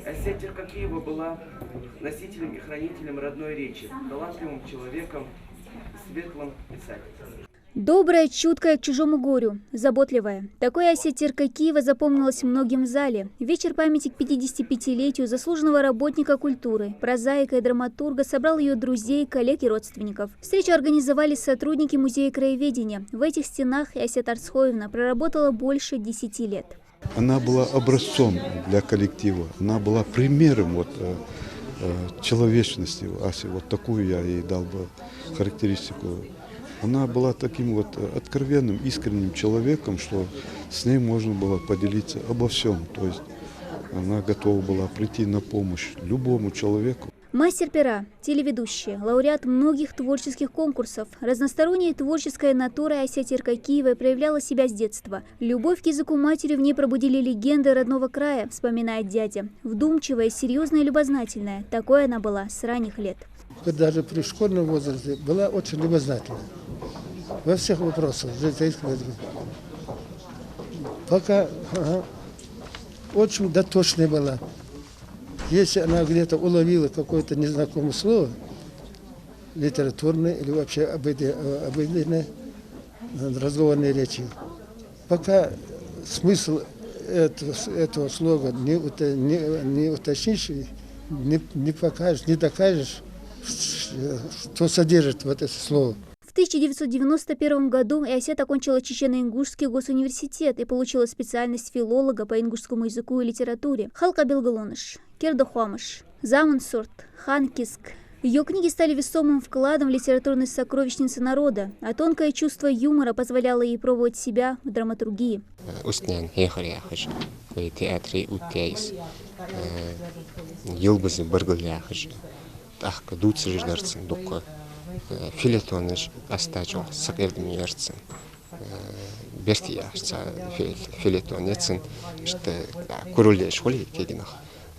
Осетия Кокиева была носителем и хранителем родной речи, талантливым человеком, светлым писателем. Добрая, чуткая к чужому горю, заботливая. Такой осетирка Киева запомнилась многим в зале. Вечер памяти к 55-летию заслуженного работника культуры, прозаика и драматурга собрал ее друзей, коллег и родственников. Встречу организовали сотрудники Музея краеведения. В этих стенах Осет Арцхоевна проработала больше 10 лет. Она была образцом для коллектива, она была примером человечности. Вот такую я ей дал бы характеристику. Она была таким откровенным, искренним человеком, что с ней можно было поделиться обо всем. То есть она готова была прийти на помощь любому человеку. Мастер пера, телеведущая, лауреат многих творческих конкурсов. Разносторонняя творческая натура осетирка Киева проявляла себя с детства. Любовь к языку матери в ней пробудили легенды родного края, вспоминает дядя. Вдумчивая, серьезная и любознательная. Такой она была с ранних лет. Даже при школьном возрасте была очень любознательна. Во всех вопросах. Пока очень дотошная была. Если она где-то уловила какое-то незнакомое слово, литературное или вообще обыденное, разговорной речи, пока смысл этого слова не уточнишь, не покажешь, не докажешь, что содержит вот это слово. В 1991 году Осет окончила Чечено-Ингушский госуниверситет и получила специальность филолога по ингушскому языку и литературе. Халка Белгалоныш, Кердохуамыш, Замансорт, Ханкиск. Ее книги стали весомым вкладом в литературной сокровищницы народа, а тонкое чувство юмора позволяло ей пробовать себя в драматургии. Филетоныш астачо сакердим ярцен. Бертия филетонецен, что куруле школе кегинах.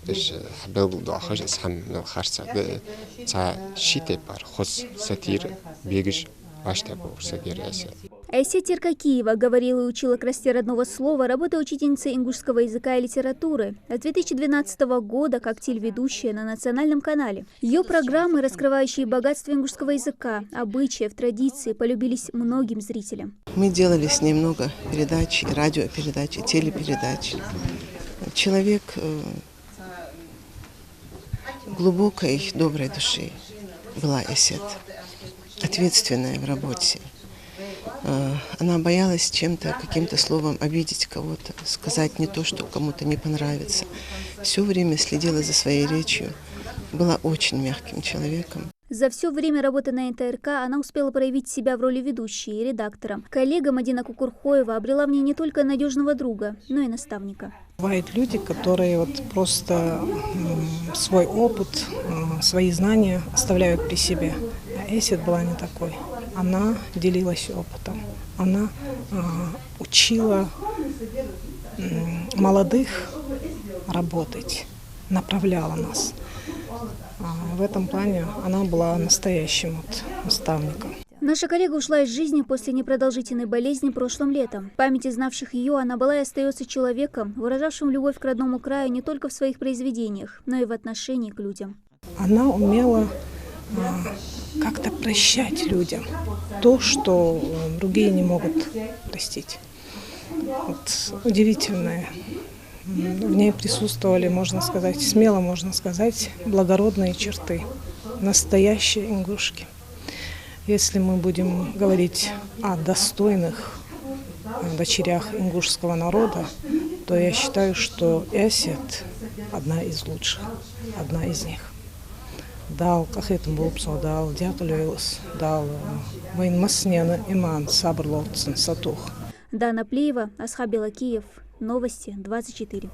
Иш белгудахаш сам харца ца шитепар хос сатир бегиш баштабу сагерясе. Осетирка Киева говорила и учила красоте родного слова, работая учительницей ингушского языка и литературы. С 2012 года как телеведущая на национальном канале. Ее программы, раскрывающие богатство ингушского языка, обычаев, традиций, полюбились многим зрителям. Мы делали с ней много передач, радиопередач, телепередач. Человек глубокой, доброй души была Осет, ответственная в работе. Она боялась чем-то, каким-то словом обидеть кого-то, сказать не то, что кому-то не понравится. Все время следила за своей речью, была очень мягким человеком. За все время работы на НТРК она успела проявить себя в роли ведущей и редактора. Коллега Мадина Кукурхоева обрела в ней не только надежного друга, но и наставника. Бывают люди, которые просто свой опыт, свои знания оставляют при себе. А Осет была не такой. Она делилась опытом. Она учила молодых работать, направляла нас. В этом плане она была настоящим наставником. Наша коллега ушла из жизни после непродолжительной болезни прошлым летом. В памяти знавших ее она была и остается человеком, выражавшим любовь к родному краю не только в своих произведениях, но и в отношении к людям. Она умела как-то прощать людям то, что другие не могут простить. Удивительное. В ней присутствовали, можно сказать, смело можно сказать, благородные черты, настоящие ингушки. Если мы будем говорить о достойных дочерях ингушского народа, то я считаю, что Осет одна из лучших, одна из них. Дал, как это было, дал, дятулюйлс, дал, военмаснена иман сабрлотсен сатух. Дана Плеева, Асхаб Белакиев, Новости 24.